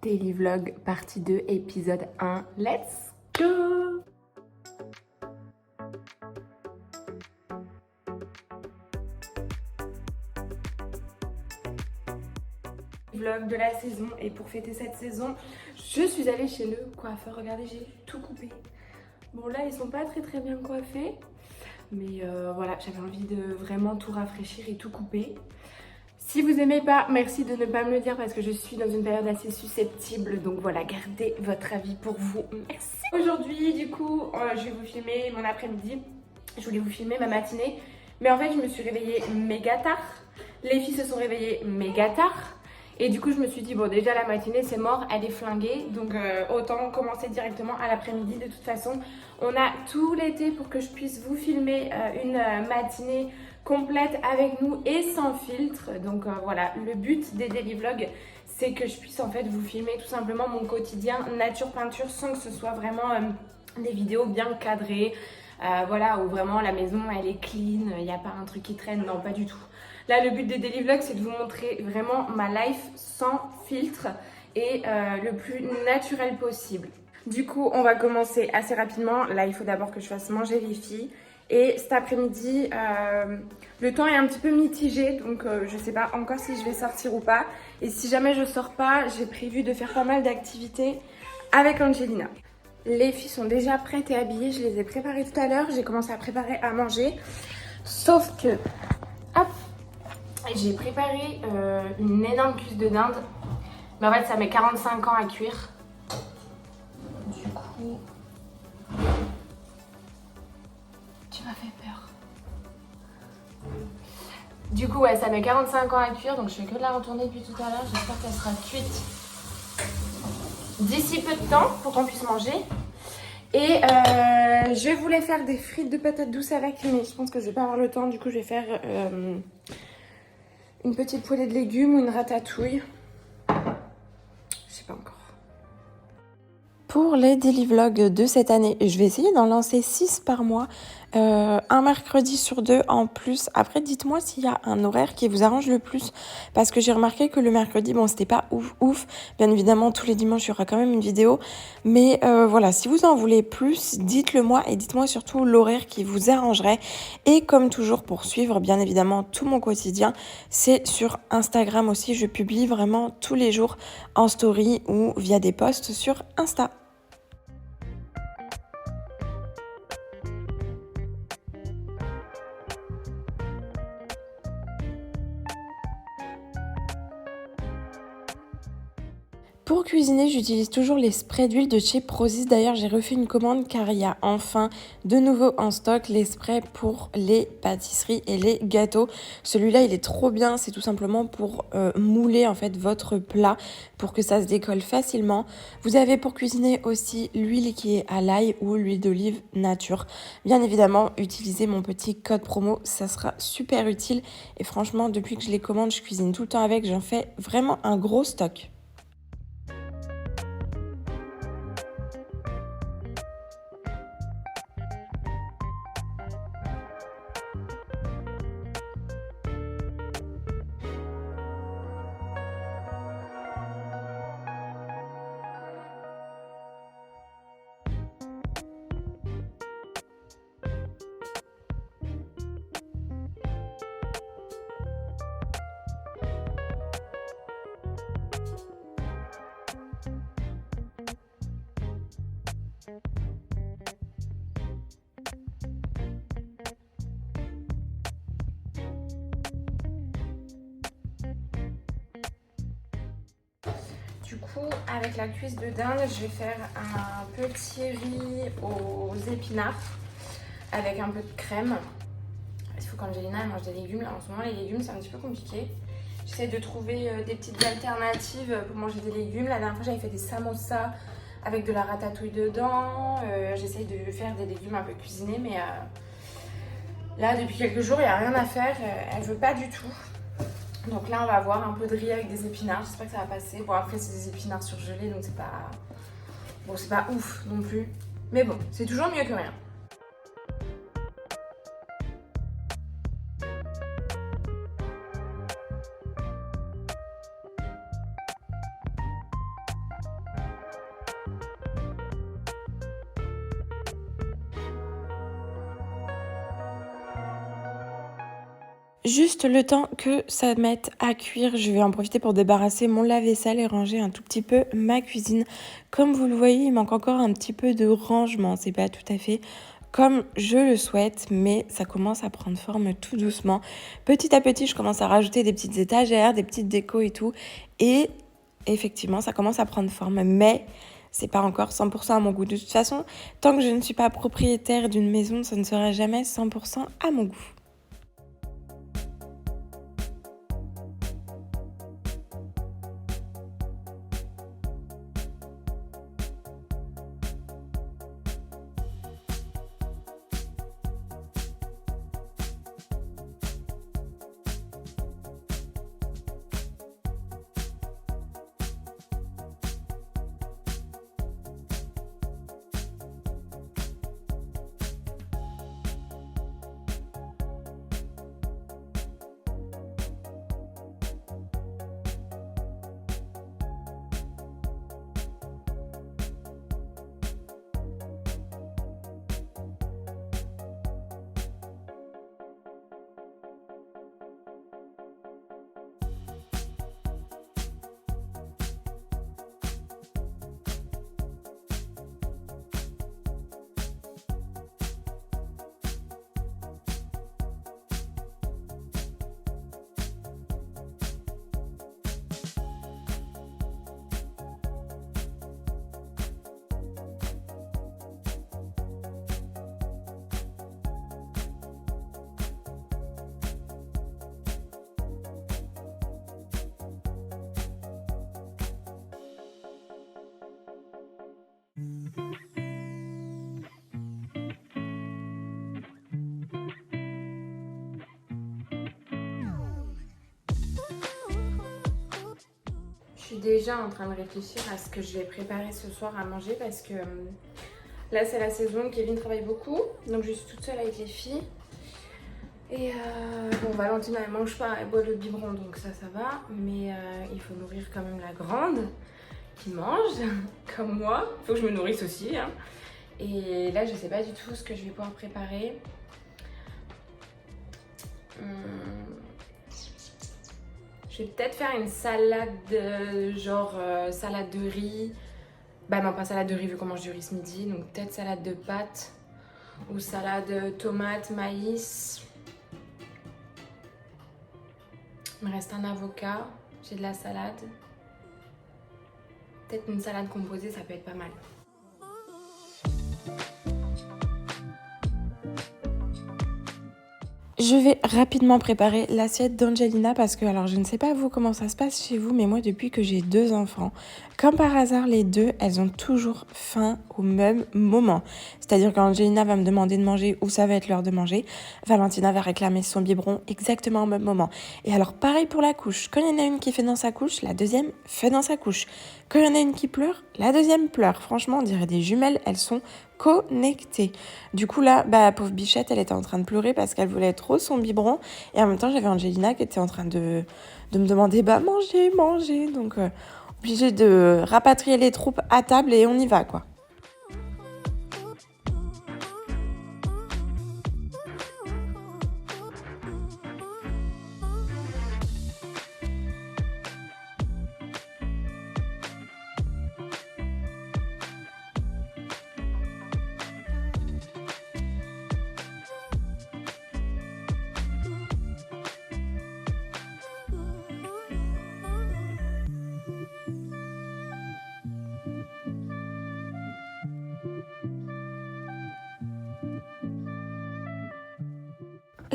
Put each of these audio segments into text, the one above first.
Daily Vlog partie 2 épisode 1. Let's go! Vlog de la saison, et pour fêter cette saison, je suis allée chez le coiffeur. Regardez, j'ai tout coupé. Bon là, ils sont pas très bien coiffés, mais voilà, j'avais envie de vraiment tout rafraîchir et tout couper. Si vous aimez pas, merci de ne pas me le dire parce que je suis dans une période assez susceptible. Donc voilà, gardez votre avis pour vous. Merci. Aujourd'hui, du coup, je vais vous filmer mon après-midi. Je voulais vous filmer ma matinée. Mais en fait, je me suis réveillée méga tard. Les filles se sont réveillées méga tard. Et du coup, je me suis dit, bon, déjà la matinée, c'est mort, elle est flinguée. Donc autant commencer directement à l'après-midi. De toute façon, on a tout l'été pour que je puisse vous filmer une matinée complète avec nous et sans filtre. Donc voilà, le but des daily vlogs, c'est que je puisse en fait vous filmer tout simplement mon quotidien nature peinture sans que ce soit vraiment des vidéos bien cadrées. Voilà, où vraiment la maison elle est clean, il n'y a pas un truc qui traîne, non pas du tout. Là le but des daily vlogs c'est de vous montrer vraiment ma life sans filtre et le plus naturel possible. Du coup on va commencer assez rapidement. Là il faut d'abord que je fasse manger les filles. Et cet après-midi, le temps est un petit peu mitigé, donc je sais pas encore si je vais sortir ou pas. Et si jamais je sors pas, j'ai prévu de faire pas mal d'activités avec Angelina. Les filles sont déjà prêtes et habillées, je les ai préparées tout à l'heure. J'ai commencé à préparer à manger. Sauf que, hop, j'ai préparé une énorme cuisse de dinde. Mais en fait, ça met 45 ans à cuire. Du coup... Tu m'as fait peur. Du coup, ouais, ça met 45 ans à cuire, donc je fais que de la retourner depuis tout à l'heure. J'espère qu'elle sera cuite d'ici peu de temps pour qu'on puisse manger. Et je voulais faire des frites de patates douces avec, mais je pense que je vais pas avoir le temps. Du coup, je vais faire une petite poêlée de légumes ou une ratatouille. Je sais pas encore. Pour les daily vlogs de cette année, je vais essayer d'en lancer 6 par mois, un mercredi sur 2 en plus. Après, dites-moi s'il y a un horaire qui vous arrange le plus, parce que j'ai remarqué que le mercredi, bon, c'était pas ouf. Bien évidemment, tous les dimanches, il y aura quand même une vidéo. Mais voilà, si vous en voulez plus, dites-le moi et dites-moi surtout l'horaire qui vous arrangerait. Et comme toujours, pour suivre bien évidemment tout mon quotidien, c'est sur Instagram aussi. Je publie vraiment tous les jours en story ou via des posts sur Insta. Pour cuisiner, j'utilise toujours les sprays d'huile de chez Prozis. D'ailleurs, j'ai refait une commande car il y a enfin de nouveau en stock les sprays pour les pâtisseries et les gâteaux. Celui-là, il est trop bien. C'est tout simplement pour mouler en fait votre plat pour que ça se décolle facilement. Vous avez pour cuisiner aussi l'huile qui est à l'ail ou l'huile d'olive nature. Bien évidemment, utilisez mon petit code promo. Ça sera super utile. Et franchement, depuis que je les commande, je cuisine tout le temps avec. J'en fais vraiment un gros stock. Du coup, avec la cuisse de dinde, je vais faire un petit riz aux épinards avec un peu de crème. Il faut qu'Angelina mange des légumes. Là, en ce moment, les légumes, c'est un petit peu compliqué. J'essaie de trouver des petites alternatives pour manger des légumes. La dernière fois, j'avais fait des samosas avec de la ratatouille dedans. J'essaie de faire des légumes un peu cuisinés, mais là, depuis quelques jours, il n'y a rien à faire. Elle ne veut pas du tout. Donc là, on va avoir un peu de riz avec des épinards. J'espère que ça va passer. Bon, après, c'est des épinards surgelés, donc c'est pas... Bon, c'est pas ouf non plus. Mais bon, c'est toujours mieux que rien. Juste le temps que ça mette à cuire, je vais en profiter pour débarrasser mon lave-vaisselle et ranger un tout petit peu ma cuisine. Comme vous le voyez, il manque encore un petit peu de rangement. C'est pas tout à fait comme je le souhaite, mais ça commence à prendre forme tout doucement. Petit à petit, je commence à rajouter des petites étagères, des petites décos et tout. Et effectivement, ça commence à prendre forme, mais c'est pas encore 100% à mon goût. De toute façon, tant que je ne suis pas propriétaire d'une maison, ça ne sera jamais 100% à mon goût. Je suis déjà en train de réfléchir à ce que je vais préparer ce soir à manger parce que là c'est la saison, Kevin travaille beaucoup, donc je suis toute seule avec les filles. Et bon, Valentina elle mange pas, elle boit le biberon donc ça va, mais il faut nourrir quand même la grande qui mange, comme moi, il faut que je me nourrisse aussi. Hein. Et là je sais pas du tout ce que je vais pouvoir préparer. Je vais peut-être faire une salade genre salade de riz. Bah non, pas salade de riz vu qu'on mange du riz ce midi. Donc peut-être salade de pâtes ou salade tomate, maïs. Il me reste un avocat. J'ai de la salade. Peut-être une salade composée, ça peut être pas mal. Je vais rapidement préparer l'assiette d'Angelina parce que, alors je ne sais pas vous comment ça se passe chez vous, mais moi depuis que j'ai 2 enfants, comme par hasard les deux, elles ont toujours faim au même moment. C'est-à-dire qu'Angelina va me demander de manger ou ça va être l'heure de manger, Valentina va réclamer son biberon exactement au même moment. Et alors pareil pour la couche, quand il y en a une qui fait dans sa couche, la deuxième fait dans sa couche. Quand il y en a une qui pleure, la deuxième pleure. Franchement, on dirait des jumelles, elles sont connectées. Du coup là, pauvre bichette, elle était en train de pleurer parce qu'elle voulait trop son biberon. Et en même temps, j'avais Angelina qui était en train de me demander, manger. Donc, obligée de rapatrier les troupes à table et on y va, quoi.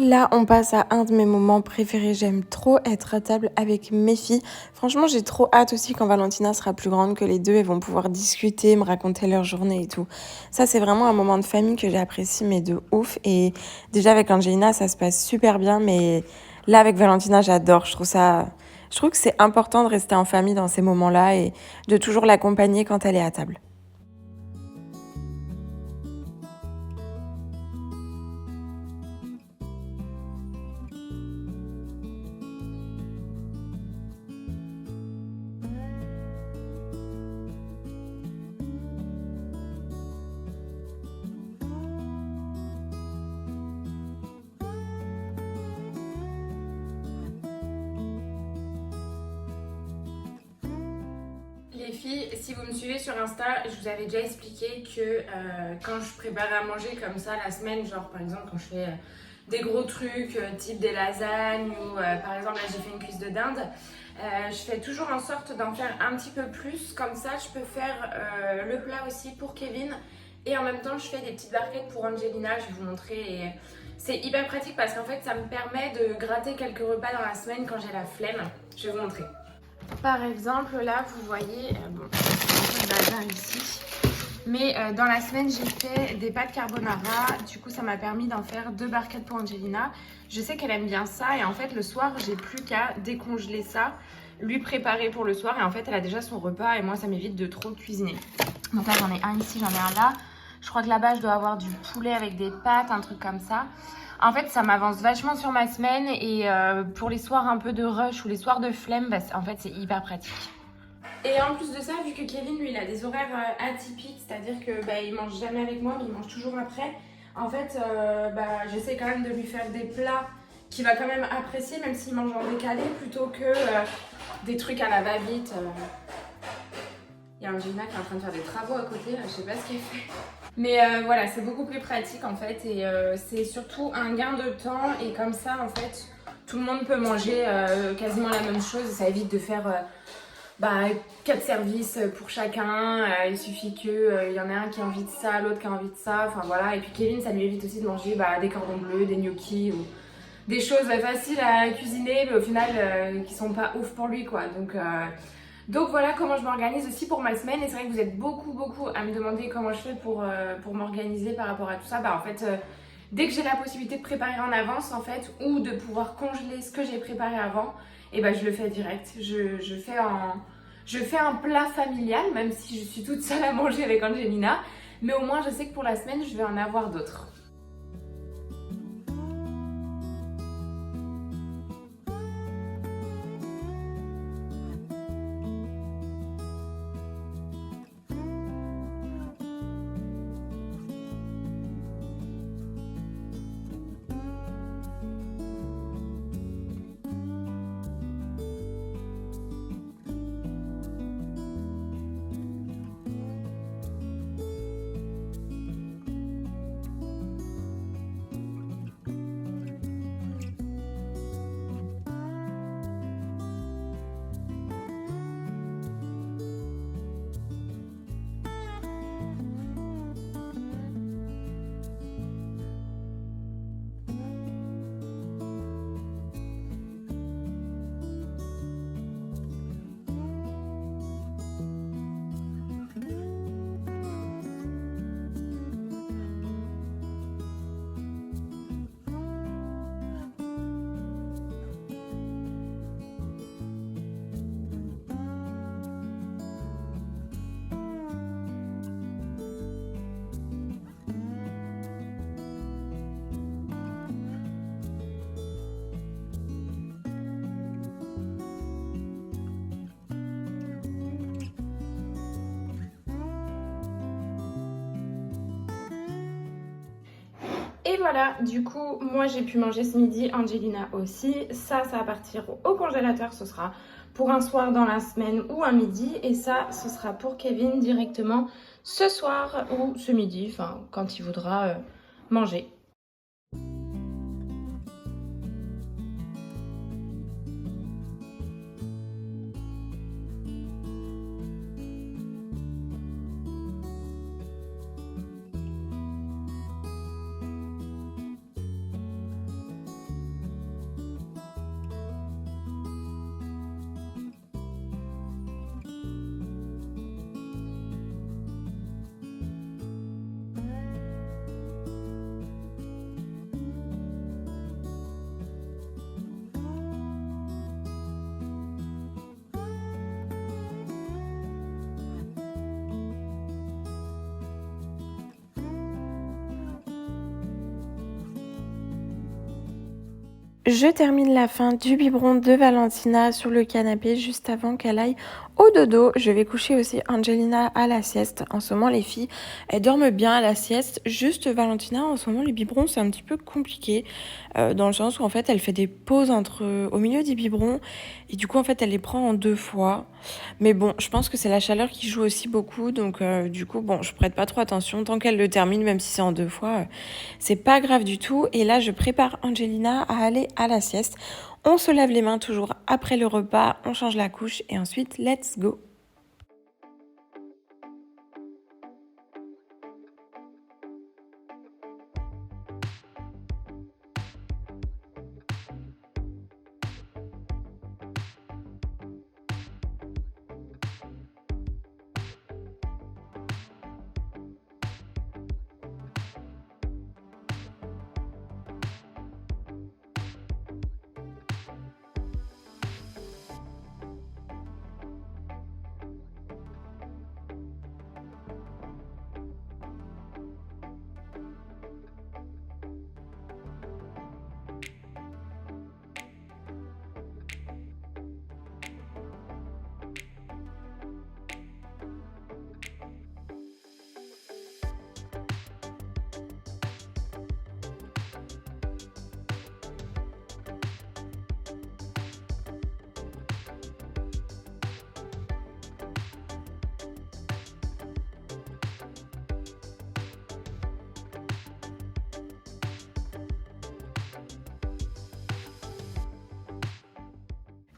Là, on passe à un de mes moments préférés. J'aime trop être à table avec mes filles. Franchement, j'ai trop hâte aussi quand Valentina sera plus grande que les deux et vont pouvoir discuter, me raconter leur journée et tout. Ça, c'est vraiment un moment de famille que j'apprécie, mais de ouf. Et déjà, avec Angelina, ça se passe super bien. Mais là, avec Valentina, j'adore. Je trouve que c'est important de rester en famille dans ces moments-là et de toujours l'accompagner quand elle est à table. filles, si vous me suivez sur Insta, je vous avais déjà expliqué que quand je prépare à manger comme ça la semaine, genre par exemple quand je fais des gros trucs type des lasagnes ou par exemple là j'ai fait une cuisse de dinde, je fais toujours en sorte d'en faire un petit peu plus, comme ça je peux faire le plat aussi pour Kevin et en même temps je fais des petites barquettes pour Angelina, je vais vous montrer. Et c'est hyper pratique parce qu'en fait ça me permet de gratter quelques repas dans la semaine quand j'ai la flemme. Je vais vous montrer. Par exemple là vous voyez, bon, un peu de bazar ici. Mais dans la semaine, j'ai fait des pâtes carbonara. Du coup, ça m'a permis d'en faire 2 barquettes pour Angelina. Je sais qu'elle aime bien ça. Et en fait, le soir, j'ai plus qu'à décongeler ça, lui préparer pour le soir. Et en fait, elle a déjà son repas. Et moi, ça m'évite de trop cuisiner. Donc là, j'en ai un ici, j'en ai un là. Je crois que là-bas, je dois avoir du poulet avec des pâtes, un truc comme ça. En fait, ça m'avance vachement sur ma semaine. Et pour les soirs un peu de rush ou les soirs de flemme, bah, en fait, c'est hyper pratique. Et en plus de ça, vu que Kevin, lui, il a des horaires atypiques, c'est-à-dire que il mange jamais avec moi, mais il mange toujours après. En fait, j'essaie quand même de lui faire des plats qu'il va quand même apprécier, même s'il mange en décalé, plutôt que des trucs à la va-vite. Il y a Angelina qui est en train de faire des travaux à côté, là, je sais pas ce qu'elle fait. Mais voilà, c'est beaucoup plus pratique en fait, et c'est surtout un gain de temps, et comme ça, en fait, tout le monde peut manger quasiment la même chose, et ça évite de faire 4 services pour chacun. Il suffit qu'il y en ait un qui a envie de ça, l'autre qui a envie de ça, enfin voilà. Et puis Kevin, ça lui évite aussi de manger des cordons bleus, des gnocchis ou des choses faciles à cuisiner mais au final qui sont pas ouf pour lui quoi. Donc voilà comment je m'organise aussi pour ma semaine. Et c'est vrai que vous êtes beaucoup à me demander comment je fais pour m'organiser par rapport à tout ça. En fait, dès que j'ai la possibilité de préparer en avance en fait, ou de pouvoir congeler ce que j'ai préparé avant, et je le fais direct. Je fais un plat familial, même si je suis toute seule à manger avec Angelina. Mais au moins, je sais que pour la semaine, je vais en avoir d'autres. Et voilà, du coup, moi j'ai pu manger ce midi, Angelina aussi. Ça va partir au congélateur, ce sera pour un soir dans la semaine ou un midi. Et ça, ce sera pour Kevin directement ce soir ou ce midi, enfin quand il voudra manger. Je termine la fin du biberon de Valentina sur le canapé juste avant qu'elle aille au dodo. Je vais coucher aussi Angelina à la sieste. En ce moment, les filles, elles dorment bien à la sieste. Juste Valentina, en ce moment, les biberons, c'est un petit peu compliqué. Dans le sens où, en fait, elle fait des pauses au milieu des biberons. Et du coup, en fait, elle les prend en 2 fois. Mais bon, je pense que c'est la chaleur qui joue aussi beaucoup. Donc, du coup, bon, je prête pas trop attention. Tant qu'elle le termine, même si c'est en 2 fois, c'est pas grave du tout. Et là, je prépare Angelina à aller à la sieste. On se lave les mains toujours après le repas, on change la couche et ensuite, let's go!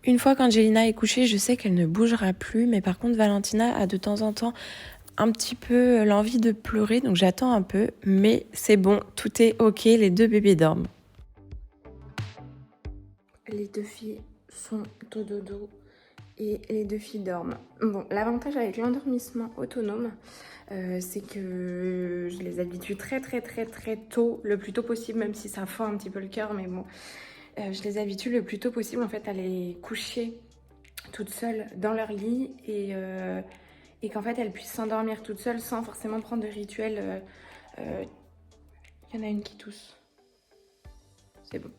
Une fois qu'Angelina est couchée, je sais qu'elle ne bougera plus, mais par contre Valentina a de temps en temps un petit peu l'envie de pleurer, donc j'attends un peu, mais c'est bon, tout est ok, les 2 bébés dorment. Les 2 filles sont au dodo et les 2 filles dorment. Bon, l'avantage avec l'endormissement autonome, c'est que je les habitue très tôt, le plus tôt possible, même si ça fend un petit peu le cœur, mais bon, je les habitue le plus tôt possible en fait à les coucher toutes seules dans leur lit et qu'en fait elles puissent s'endormir toutes seules sans forcément prendre de rituel. Il y en a une qui tousse. C'est bon.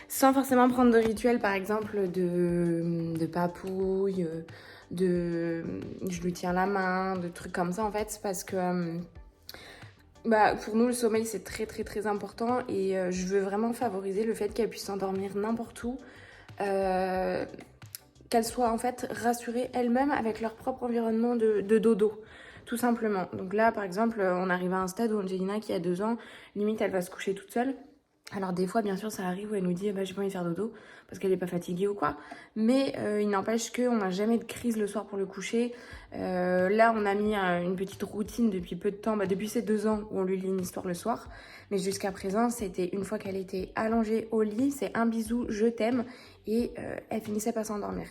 Sans forcément prendre de rituel, par exemple, de papouille, je lui tiens la main, de trucs comme ça en fait, parce que pour nous le sommeil c'est très important et je veux vraiment favoriser le fait qu'elle puisse s'endormir n'importe où, qu'elle soit en fait rassurée elle-même avec leur propre environnement de dodo. Tout simplement. Donc là, par exemple, on arrive à un stade où Angelina, qui a 2 ans, limite, elle va se coucher toute seule. Alors des fois, bien sûr, ça arrive où elle nous dit j'ai pas envie de faire dodo parce qu'elle est pas fatiguée ou quoi. Mais il n'empêche qu'on n'a jamais de crise le soir pour le coucher. Là, on a mis une petite routine depuis peu de temps, depuis ses 2 ans où on lui lit une histoire le soir. Mais jusqu'à présent, c'était une fois qu'elle était allongée au lit, c'est un bisou, je t'aime. Et elle finissait par s'endormir.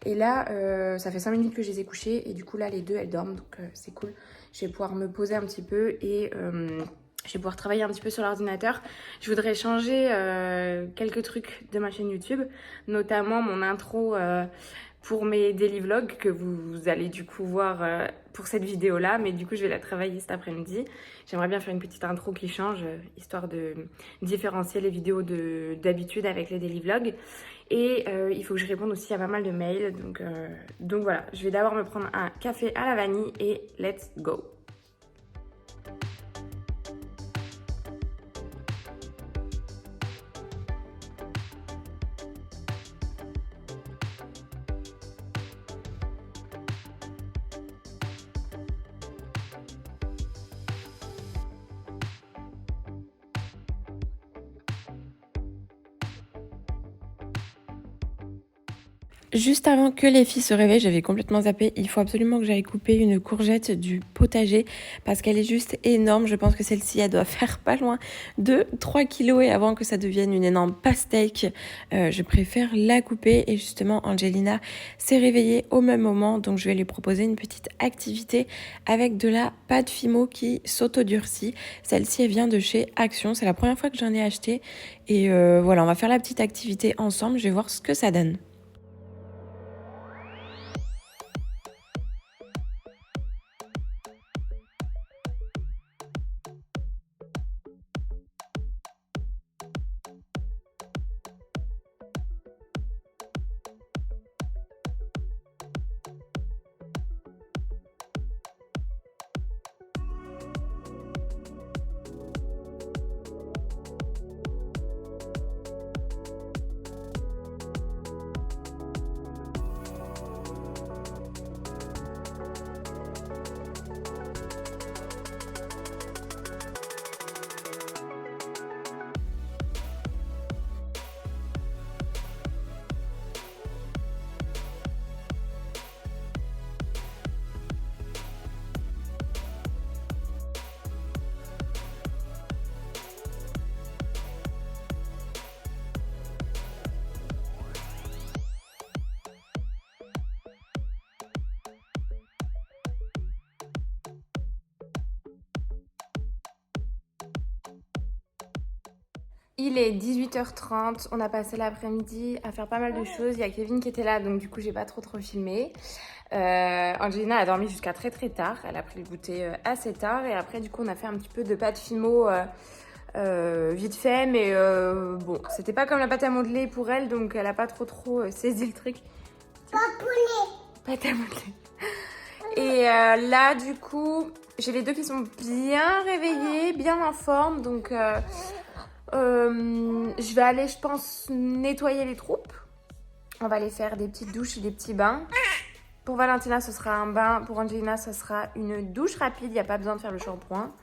Et là, ça fait 5 minutes que je les ai couchées. Et du coup, là, les 2, elles dorment. Donc c'est cool. Je vais pouvoir me poser un petit peu et... je vais pouvoir travailler un petit peu sur l'ordinateur. Je voudrais changer quelques trucs de ma chaîne YouTube, notamment mon intro pour mes daily vlogs que vous allez du coup voir pour cette vidéo-là. Mais du coup, je vais la travailler cet après-midi. J'aimerais bien faire une petite intro qui change, histoire de différencier les vidéos d'habitude avec les daily vlogs. Et il faut que je réponde aussi à pas mal de mails. Donc voilà, je vais d'abord me prendre un café à la vanille et let's go! Juste avant que les filles se réveillent, j'avais complètement zappé. Il faut absolument que j'aille couper une courgette du potager parce qu'elle est juste énorme. Je pense que celle-ci, elle doit faire pas loin de 3 kilos et avant que ça devienne une énorme pastèque, je préfère la couper. Et justement, Angelina s'est réveillée au même moment. Donc, je vais lui proposer une petite activité avec de la pâte Fimo qui s'auto-durcit. Celle-ci, elle vient de chez Action. C'est la première fois que j'en ai acheté. Et voilà, on va faire la petite activité ensemble. Je vais voir ce que ça donne. Il est 18h30, on a passé l'après-midi à faire pas mal de choses. Il y a Kevin qui était là, donc du coup j'ai pas trop filmé. Angelina a dormi jusqu'à très tard, elle a pris le goûter assez tard et après du coup on a fait un petit peu de pâte fimo vite fait, mais bon, c'était pas comme la pâte à modeler pour elle, donc elle a pas trop saisi le truc. Pâte à modeler. Et là du coup, j'ai les deux qui sont bien réveillés, bien en forme, donc je vais aller, je pense, nettoyer les troupes. On va aller faire des petites douches et des petits bains. Pour Valentina, ce sera un bain. Pour Angelina, ce sera une douche rapide. Il n'y a pas besoin de faire le shampoing.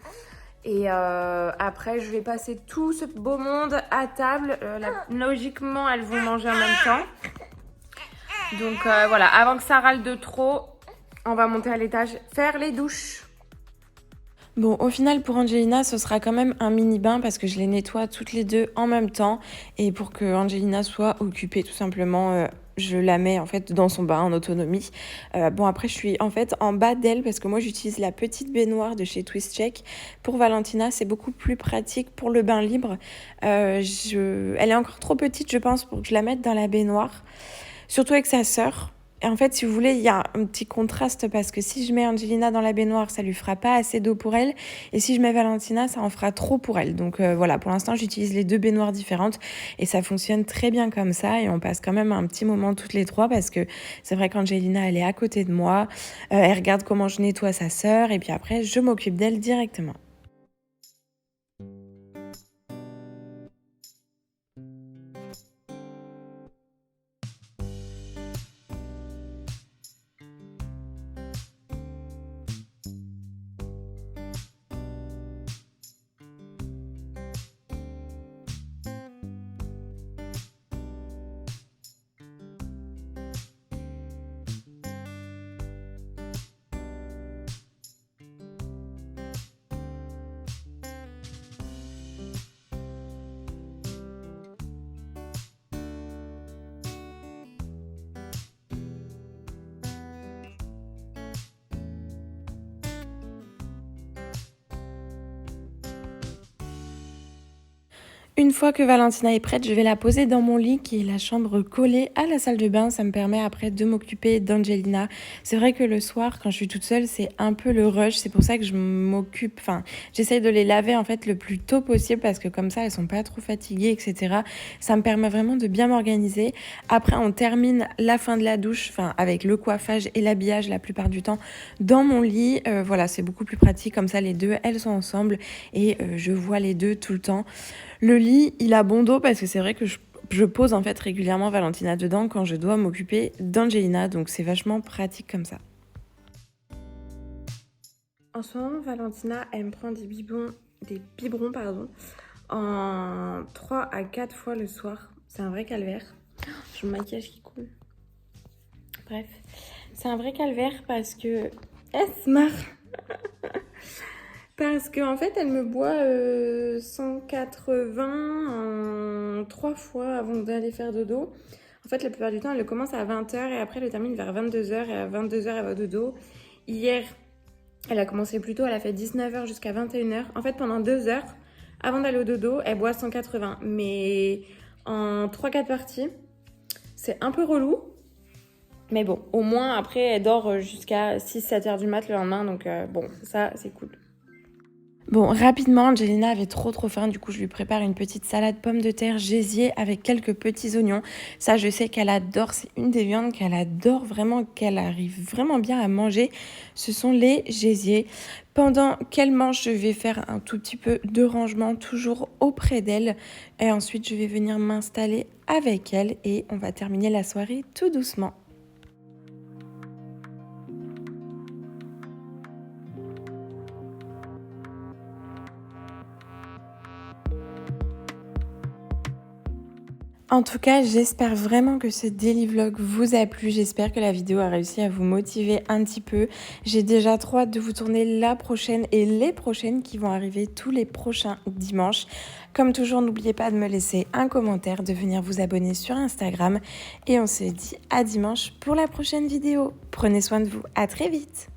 Et après, je vais passer tout ce beau monde à table. Logiquement, elles vont manger en même temps. Donc voilà, avant que ça râle de trop, on va monter à l'étage faire les douches. Bon, au final, pour Angelina, ce sera quand même un mini-bain parce que je les nettoie toutes les deux en même temps. Et pour que Angelina soit occupée, tout simplement, je la mets en fait dans son bain en autonomie. Bon, après, je suis en fait en bas d'elle parce que moi, j'utilise la petite baignoire de chez Twist Check. Pour Valentina, c'est beaucoup plus pratique pour le bain libre. Elle est encore trop petite, je pense, pour que je la mette dans la baignoire. Surtout avec sa sœur. Et en fait, si vous voulez, il y a un petit contraste parce que si je mets Angelina dans la baignoire, ça lui fera pas assez d'eau pour elle. Et si je mets Valentina, ça en fera trop pour elle. Donc voilà, pour l'instant, j'utilise les deux baignoires différentes et ça fonctionne très bien comme ça. Et on passe quand même un petit moment toutes les trois parce que c'est vrai qu'Angelina, elle est à côté de moi. Elle regarde comment je nettoie sa sœur et puis après, je m'occupe d'elle directement. Une fois que Valentina est prête, je vais la poser dans mon lit qui est la chambre collée à la salle de bain. Ça me permet après de m'occuper d'Angelina. C'est vrai que le soir, quand je suis toute seule, c'est un peu le rush. C'est pour ça que je m'occupe, j'essaye de les laver en fait le plus tôt possible parce que comme ça, elles sont pas trop fatiguées, etc. Ça me permet vraiment de bien m'organiser. Après, on termine la fin de la douche, avec le coiffage et l'habillage la plupart du temps dans mon lit. Voilà, c'est beaucoup plus pratique. Comme ça, les deux, elles sont ensemble et je vois les deux tout le temps. Le lit, il a bon dos parce que c'est vrai que je pose en fait régulièrement Valentina dedans quand je dois m'occuper d'Angelina, donc c'est vachement pratique comme ça. En ce moment, Valentina, elle me prend des biberons, en 3 à 4 fois le soir. C'est un vrai calvaire. J'ai mon maquillage qui coule. Bref, c'est un vrai calvaire parce que elle se marre. Parce qu'en fait, elle me boit 180 en 3 fois avant d'aller faire dodo. En fait, la plupart du temps, elle commence à 20h et après, elle termine vers 22h. Et à 22h, elle va dodo. Hier, elle a commencé plus tôt. Elle a fait 19h jusqu'à 21h. En fait, pendant 2 heures, avant d'aller au dodo, elle boit 180. Mais en 3-4 parties, c'est un peu relou. Mais bon, au moins, après, elle dort jusqu'à 6-7h du mat le lendemain. Donc bon, ça, c'est cool. Bon, rapidement, Angelina avait trop faim, du coup je lui prépare une petite salade pommes de terre gésier avec quelques petits oignons. Ça, je sais qu'elle adore, c'est une des viandes qu'elle adore vraiment, qu'elle arrive vraiment bien à manger. Ce sont les gésiers. Pendant qu'elle mange, je vais faire un tout petit peu de rangement, toujours auprès d'elle. Et ensuite, je vais venir m'installer avec elle et on va terminer la soirée tout doucement. En tout cas, j'espère vraiment que ce daily vlog vous a plu. J'espère que la vidéo a réussi à vous motiver un petit peu. J'ai déjà trop hâte de vous tourner la prochaine et les prochaines qui vont arriver tous les prochains dimanches. Comme toujours, n'oubliez pas de me laisser un commentaire, de venir vous abonner sur Instagram. Et on se dit à dimanche pour la prochaine vidéo. Prenez soin de vous. À très vite.